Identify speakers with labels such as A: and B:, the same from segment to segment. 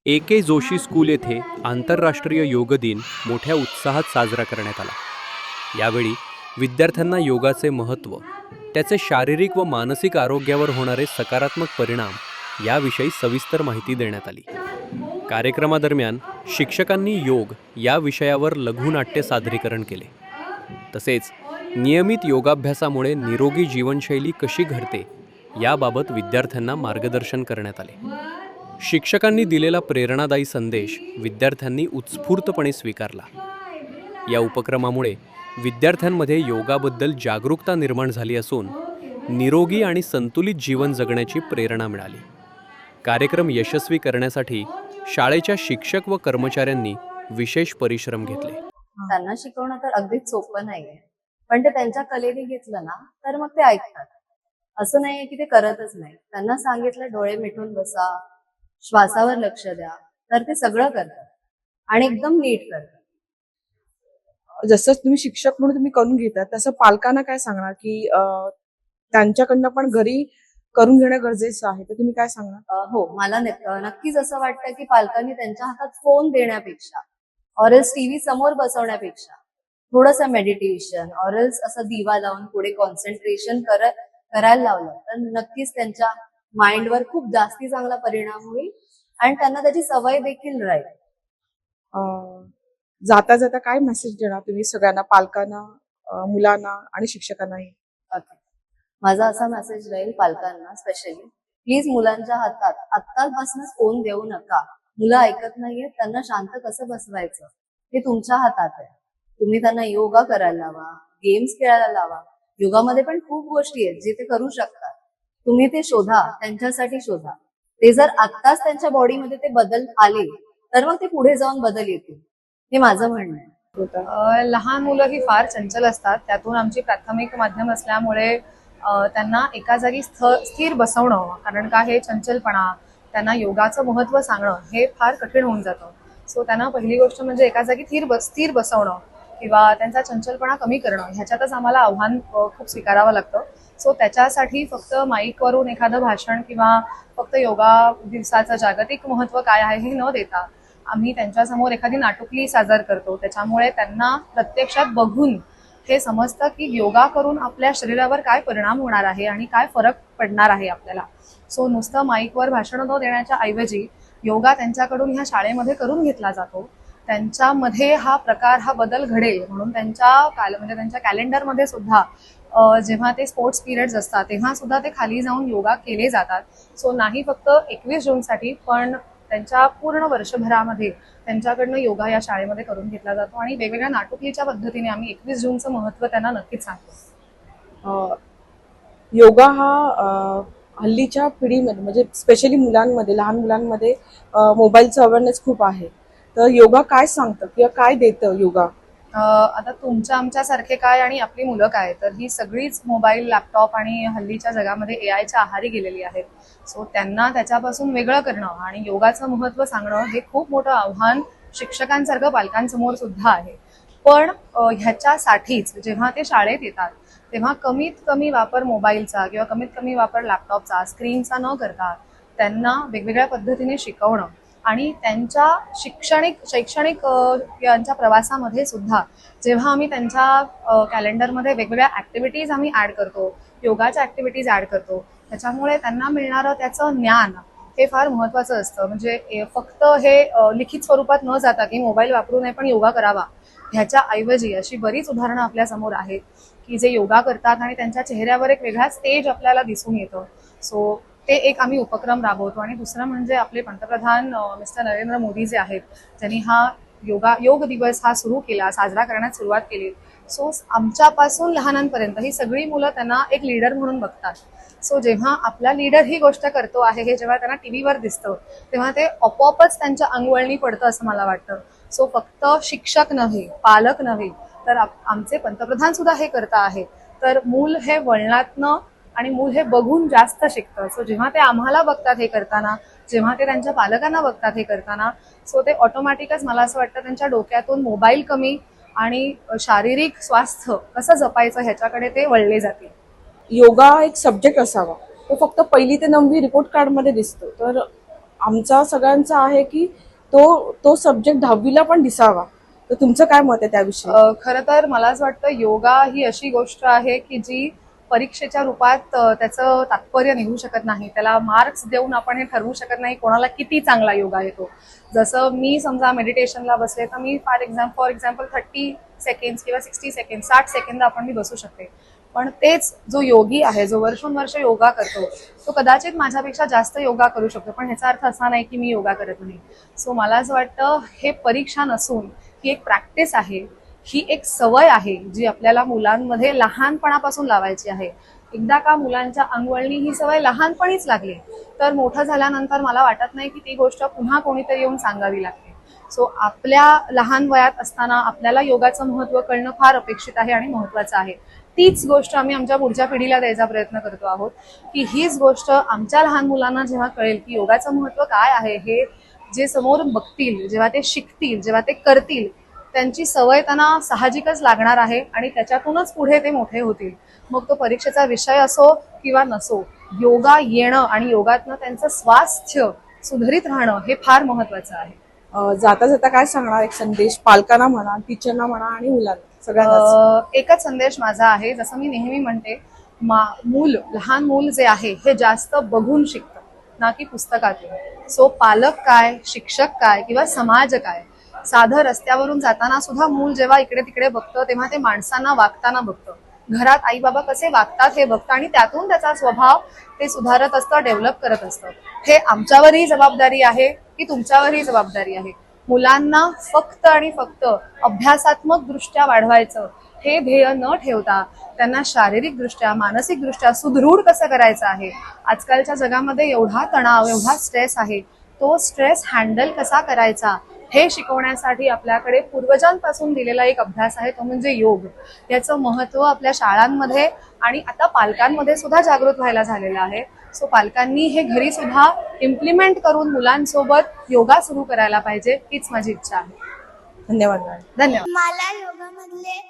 A: A K. Joshi school येथे आंतरराष्ट्रीय योग दिन मोठ्या उत्साहात साजरा करण्यात आला. यावेळी विद्यार्थ्यांना योगाचे महत्त्व, त्याचे शारीरिक व मानसिक आरोग्यावर होणारे सकारात्मक परिणाम याविषयी सविस्तर माहिती देण्यात आली. कार्यक्रमादरम्यान शिक्षकांनी योग या विषयावर लघुनाट्य सादरीकरण केले. तसेच नियमित योगाभ्यासामुळे निरोगी जीवनशैली कशी घडते याबाबत विद्यार्थ्यांना मार्गदर्शन करण्यात आले. शिक्षकांनी दिलेला प्रेरणादायी संदेश विद्यार्थ्यांनी उत्स्फूर्तपणे स्वीकारला. या उपक्रमामुळे विद्यार्थ्यांमध्ये योगाबद्दल जागरूकता निर्माण झाली असून निरोगी आणि संतुलित जीवन जगण्याची प्रेरणा मिळाली. कार्यक्रम यशस्वी करण्यासाठी शाळेच्या शिक्षक व कर्मचाऱ्यांनी विशेष परिश्रम घेतले.
B: त्यांना शिकवणं तर अगदीच सोपं नाहीये, पण ते त्यांच्या कलेने घेतलं ना तर मग ते ऐकतात. असं नाहीये की ते करतच नाही. त्यांना सांगितलं डोळे मिटून बसा, श्वासावर लक्ष द्या, तर ते सगळं करतात आणि एकदम नीट करतात.
C: जसं तुम्ही शिक्षक म्हणून तुम्ही करून घेतात तसं पालकांना काय सांगणार की त्यांच्याकडनं पण घरी करून घेणं गरजेचं आहे, तर तुम्ही काय सांगणार?
B: हो, मला नक्कीच असं वाटतं की पालकांनी त्यांच्या हातात फोन देण्यापेक्षा ऑरल्स टीव्ही समोर बसवण्यापेक्षा थोडंसं मेडिटेशन ऑरल्स असं दिवा लावून पुढे कॉन्सन्ट्रेशन करायला लावलं तर नक्कीच त्यांच्या माइंडवर खूप जास्ती चांगला परिणाम होईल आणि त्यांना त्याची सवय देखील राहील.
C: जाता जाता काय मेसेज देणार तुम्ही सगळ्यांना, पालकांना, मुलांना आणि शिक्षकांनाही?
B: माझा असा मेसेज राहील पालकांना स्पेशली, प्लीज मुलांच्या हातात आत्तापासूनच फोन देऊ नका. मुलं ऐकत नाहीयेत, त्यांना शांत कसं बसवायचं हे तुमच्या हातात आहे. तुम्ही त्यांना योगा करायला लावा, गेम्स खेळायला लावा. योगामध्ये पण खूप गोष्टी आहेत जे ते करू शकतात. तुम्ही ते शोधा, त्यांच्यासाठी शोधा. ते जर आत्ताच त्यांच्या बॉडीमध्ये ते बदल आले तर मग ते पुढे जाऊन बदल येतील, हे माझं म्हणणं आहे.
D: लहान मुलं ही फार चंचल असतात. त्यातून आमची प्राथमिक माध्यम असल्यामुळे त्यांना एका जागी स्थिर बसवणं, कारण का हे चंचलपणा, त्यांना योगाचं महत्त्व सांगणं हे फार कठीण होऊन जातं. सो त्यांना पहिली गोष्ट म्हणजे एका जागी स्थिर बसवणं किंवा त्यांचा चंचलपणा कमी करणं, ह्याच्यातच आम्हाला आव्हान खूप स्वीकारावं लागतं. सो त्याच्यासाठी फक्त माईकवरून एखादं भाषण किंवा फक्त योगा दिवसाचं जागतिक महत्त्व काय आहे हे न देता आम्ही त्यांच्यासमोर एखादी नाटुकली सादर करतो. त्याच्यामुळे त्यांना प्रत्यक्षात बघून हे समजतं की योगा करून आपल्या शरीरावर काय परिणाम होणार आहे आणि काय फरक पडणार आहे आपल्याला. सो नुसतं माईकवर भाषण न देण्याच्या ऐवजी योगा त्यांच्याकडून ह्या शाळेमध्ये करून घेतला जातो. त्यांच्यामध्ये हा बदल घडेल म्हणून त्यांच्या कॅलेंडरमध्ये सुद्धा जेव्हा ते स्पोर्ट्स पिरियड्स असतात तेव्हा सुद्धा ते खाली जाऊन योगा केले जातात. सो नाही फक्त 21 जूनसाठी पण त्यांच्या पूर्ण वर्षभरामध्ये त्यांच्याकडनं योगा या शाळेमध्ये करून घेतला जातो आणि वेगवेगळ्या नाटुकलीच्या पद्धतीने आम्ही 21 जूनचं महत्त्व त्यांना नक्कीच सांगतो.
C: योगा हा हल्लीच्या पिढीमध्ये म्हणजे स्पेशली मुलांमध्ये, लहान मुलांमध्ये मोबाईलचं अवेअरनेस खूप आहे. तर योगा काय सांगतं किंवा काय देतं योगा?
D: आता तुमच्या आमच्यासारखे काय आणि आपली मुलं काय, तर ही सगळीच मोबाईल, लॅपटॉप आणि हल्लीच्या जगामध्ये एआयच्या आहारी गेलेली आहेत. सो त्यांना त्याच्यापासून वेगळं करणं आणि योगाचं महत्त्व सांगणं हे खूप मोठं आव्हान शिक्षकांसारखं पालकांसमोर सुद्धा आहे. पण ह्याच्यासाठीच जेव्हा ते शाळेत येतात तेव्हा कमीत कमी वापर मोबाईलचा किंवा कमीत कमी वापर लॅपटॉपचा, स्क्रीनचा न करता त्यांना वेगवेगळ्या पद्धतीने शिकवणं आणि त्यांच्या शैक्षणिक यांच्या प्रवासामध्ये सुद्धा जेव्हा आम्ही त्यांच्या कॅलेंडरमध्ये वेगवेगळ्या ऍक्टिव्हिटीज आम्ही ऍड करतो, योगाच्या ऍक्टिव्हिटीज ऍड करतो, त्याच्यामुळे त्यांना मिळणारं त्याचं ज्ञान हे फार महत्त्वाचं असतं. म्हणजे फक्त हे लिखित स्वरूपात न जाता की मोबाईल वापरू नये पण योगा करावा, ह्याच्या ऐवजी अशी बरीच उदाहरणं आपल्या समोर आहेत की जे योगा करतात आणि त्यांच्या चेहऱ्यावर एक वेगळाच तेज आपल्याला दिसून येतं. सो ते एक आम्ही उपक्रम राबवतो. आणि दुसरं म्हणजे आपले पंतप्रधान मिस्टर नरेंद्र मोदी जे आहेत, त्यांनी हा योग दिवस हा सुरू केला, साजरा करण्यास सुरुवात केली. सो आमच्यापासून लहानांपर्यंत ही सगळी मुलं त्यांना एक लीडर म्हणून बघतात. सो जेव्हा आपला लीडर ही गोष्ट करतो आहे हे जेव्हा त्यांना टीव्हीवर दिसतं तेव्हा ते आपोआपच त्यांच्या अंगवळणी पडतं असं मला वाटतं. सो फक्त शिक्षक नव्हे, पालक नव्हे, तर आमचे पंतप्रधान सुद्धा हे करता आहेत. तर मूल हे वळणातनं आणि मूल हे बघून जास्त शिकतं. सो जेव्हा ते आम्हाला बघतात हे करताना, जेव्हा ते त्यांच्या पालकांना बघतात हे करताना, सो ते ऑटोमॅटिकच मला असं वाटतं त्यांच्या डोक्यातून मोबाईल कमी आणि शारीरिक स्वास्थ्य कसं जपायचं ह्याच्याकडे ते वळले जातील.
C: योगा एक सब्जेक्ट असावा, तो फक्त 1ली ते 9वी रिपोर्ट कार्डमध्ये दिसतो. तर आमचा सगळ्यांचा आहे की तो सब्जेक्ट 10वीला पण दिसावा. तर तुमचं काय मत आहे त्याविषयी?
D: खरं तर मला असं वाटतं योगा ही अशी गोष्ट आहे की जी परीक्षेच्या रूपात त्याचं तात्पर्य निघू शकत नाही. त्याला मार्क्स देऊन आपण हे ठरवू शकत नाही कोणाला किती चांगला योगा येतो. जसं मी समजा मेडिटेशनला बसले तर मी फॉर एक्झाम्पल 30 सेकंड किंवा 60 सेकंड 60 सेकंद आपण मी बसू शकते. पण तेच जो योगी आहे, जो वर्षोनवर्ष योगा करतो, तो कदाचित माझ्यापेक्षा जास्त योगा करू शकतो. पण ह्याचा अर्थ असा नाही की मी योगा करत नाही. सो मला असं वाटतं हे परीक्षा नसून ही एक प्रॅक्टिस आहे, ही एक सवय आहे जी आपल्याला मुलांमध्ये लहानपणापासून लावायची आहे. एकदा का मुलांच्या अंगवळणी ही सवय लहानपणीच लागली तर मोठं झाल्यानंतर मला वाटत नाही की ती गोष्ट पुन्हा कोणीतरी येऊन सांगावी लागते. सो आपल्या लहान वयात असताना आपल्याला योगाचं महत्त्व कळणं फार अपेक्षित आहे आणि महत्त्वाचं आहे. तीच गोष्ट आम्ही आमच्या पुढच्या पिढीला द्यायचा प्रयत्न करतो आहोत की हीच गोष्ट आमच्या लहान मुलांना जेव्हा कळेल की योगाचं महत्त्व काय आहे, हे जे समोर बघतील, जेव्हा ते शिकतील, जेव्हा ते करतील, त्यांची सवय त्यांना साहजिकच लागणार आहे आणि त्याच्यातूनच पुढे ते मोठे होतील. मग तो परीक्षेचा विषय असो किंवा नसो, योगा येणं आणि योगातनं त्यांचं स्वास्थ्य सुधारित राहणं हे फार महत्त्वाचं आहे.
C: जाता जाता काय सांगणार एक संदेश पालकांना म्हणा, टीचरना म्हणा आणि मुलांना सगळ्यांना?
D: एकच संदेश माझा आहे, जसं मी नेहमी म्हणते, लहान मूल जे आहे हे जास्त बघून शिकतं ना की पुस्तकातून. सो पालक काय, शिक्षक काय किंवा समाज काय, साधं रस्त्यावरून जाताना सुद्धा मूल जेव्हा इकडे तिकडे बघतं तेव्हा ते माणसांना वागताना बघतं, घरात आई बाबा कसे वागतात हे बघतं आणि त्यातून त्याचा स्वभाव ते सुधारत असतं, डेव्हलप करत असतं. हे आमच्यावरही जबाबदारी आहे की तुमच्यावरही जबाबदारी आहे. मुलांना फक्त आणि फक्त अभ्यासात्मक दृष्ट्या वाढवायचं हे ध्येय न ठेवता त्यांना शारीरिकदृष्ट्या, मानसिकदृष्ट्या सुदृढ कसं करायचं आहे. आजकालच्या जगामध्ये एवढा तणाव, एवढा स्ट्रेस आहे, तो स्ट्रेस हँडल कसा करायचा हे शिकवण्यासाठी आपल्याकडे पूर्वजांपासून दिलेला एक अभ्यास आहे, तो म्हणजे योग. याचं महत्त्व आपल्या शाळांमध्ये आणि आता पालकांमध्ये सुद्धा जागृत व्हायला झालेलं आहे. सो पालकांनी हे घरी सुद्धा इम्प्लिमेंट करून मुलांसोबत योगा सुरू करायला पाहिजे, हीच माझी इच्छा आहे.
C: धन्यवाद मॅडम.
D: धन्यवाद.
E: मला योगामधले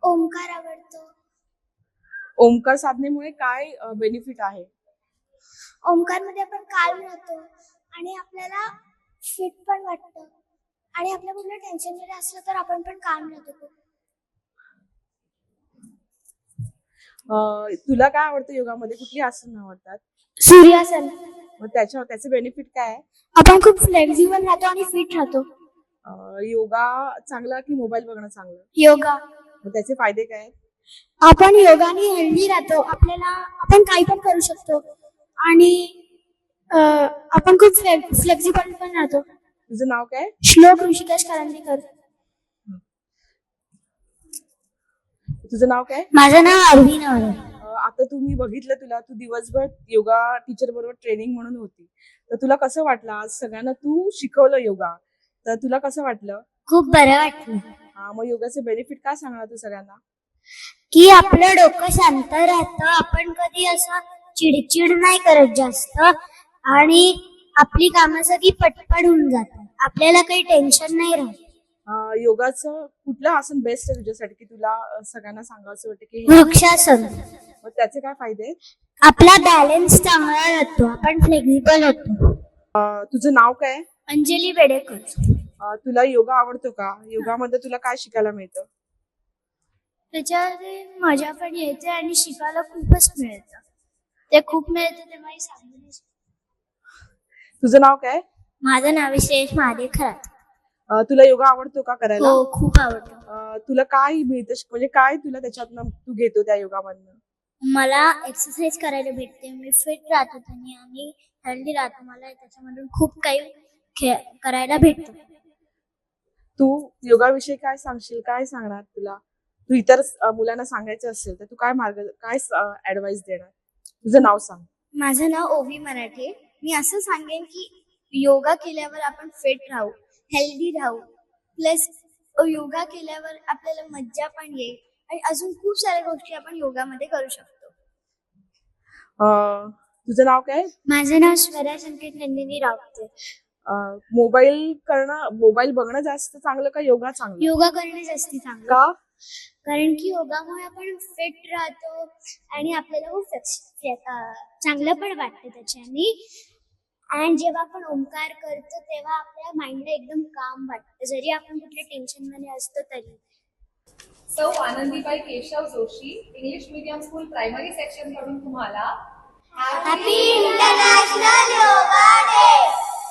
E: ओंकार आवडतो.
C: ओंकार साधनेमुळे काय बेनिफिट आहे?
E: ओंकारमध्ये आपण कायम राहतो आणि आपल्याला फिट पण वाटतं आणि आपल्या कुठलं टेन्शन जरी असलं तर आपण पण कायम राहतो.
C: तुला काय आवडतं योगामध्ये? कुठली आसन आवडतात?
E: सूर्यासन.
C: मग त्याचे बेनिफिट काय आहे?
E: आपण खूप फ्लेक्झिबल राहतो आणि फिट राहतो.
C: योगा चांगला की मोबाईल बघणं चांगलं?
E: योगा.
C: मग त्याचे फायदे काय आहेत?
E: आपण योगाने हेल्दी राहतो, आपण काही पण करू शकतो आणि आपण खूप फ्लेक्झिबल पण राहतो.
C: तुझं नाव काय?
E: श्लोक ऋषिकेश करंदीकर.
C: तुझं नाव काय?
E: माझं नाव अरविंद आहे.
C: आता तुम्ही बघितलं, तू दिवसभर योगा टीचर बरोबर ट्रेनिंग म्हणून होती, तर तुला कसं वाटलं? आज सगळ्यांना तू शिकवलं योगा, तर तुला कसं वाटलं?
E: खूप बरं वाटलं.
C: मग योगाचे बेनिफिट काय सांगणार तू सगळ्यांना?
E: की आपलं डोकं शांत राहतं, आपण कधी असं चिडचिड नाही करत जास्त आणि आपली कामं सगळी पटपट होऊन जातात, आपल्याला काही टेन्शन नाही राहत.
C: योगाचं कुठलं आसन बेस्ट आहे तुझ्यासाठी की तुला सगळ्यांना सांगावं वाटतं की हे?
E: वृक्षासन.
C: मग त्याचे काय फायदे आहेत?
E: आपला बॅलन्स चांगला राहतो, आपण फ्लेक्झिबल होतो.
C: तुझं नाव काय?
E: अंजली बेडेकर.
C: तुला योगा आवडतो का? योगामध्ये तुला काय शिकायला मिळतं?
E: त्याच्यामध्ये मजा पण येते आणि शिकायला खूपच मिळतं. ते खूप मिळतं ते मला सांगू नाही शकत.
C: तुझं नाव काय?
E: माझं नाव विशेष महादेव खरात.
C: तुला योगा आवडतो का करायला?
E: हो, खूप आवडतं.
C: तुला काय मिळतं, म्हणजे काय तुला त्याच्यातनं तू घेतो त्या योगामधनं?
E: मला एक्सरसाइज करायला भेटते, मी फिट राहतो त्याने आणि हेल्दी राहतो. मला त्याच्यामधून खूप काही करायला भेटतं.
C: तू योगाविषयी काय सांगशील? काय सांगणार तुला? तू इतर मुलांना सांगायचं असेल तर तू काय ऍडवाइस देणार? तुझं नाव सांग.
E: माझं नाव ओवी मराठे. मी असं सांगेन की योगा केल्यावर आपण फिट राहू, हेल्दी राहू, प्लस योगा केल्यावर आपल्याला मज्जा पण येईल आणि अजून खूप साऱ्या गोष्टी आपण योगामध्ये करू शकतो.
C: तुझं नाव काय?
E: माझं नाव स्वरा संकेत नंदिनी रावते.
C: मोबाईल बघणं जास्त चांगलं का योगा चांगलं?
E: योगा करणं जास्ती चांगलं.
C: का?
E: कारण की योगामुळे आपण फिट राहतो आणि आपल्याला खूप चांगलं पण वाटतं त्याच्याने आणि जेव्हा आपण ओंकार करतो तेव्हा आपल्या माइंडला एकदम काम वाटतं, जरी आपण कुठल्या टेन्शन मध्ये असतो तरी.
D: सौ Anandibai Keshav Joshi, English medium school primary section कडून तुम्हाला
E: हॅपी इंटरनॅशनल योगा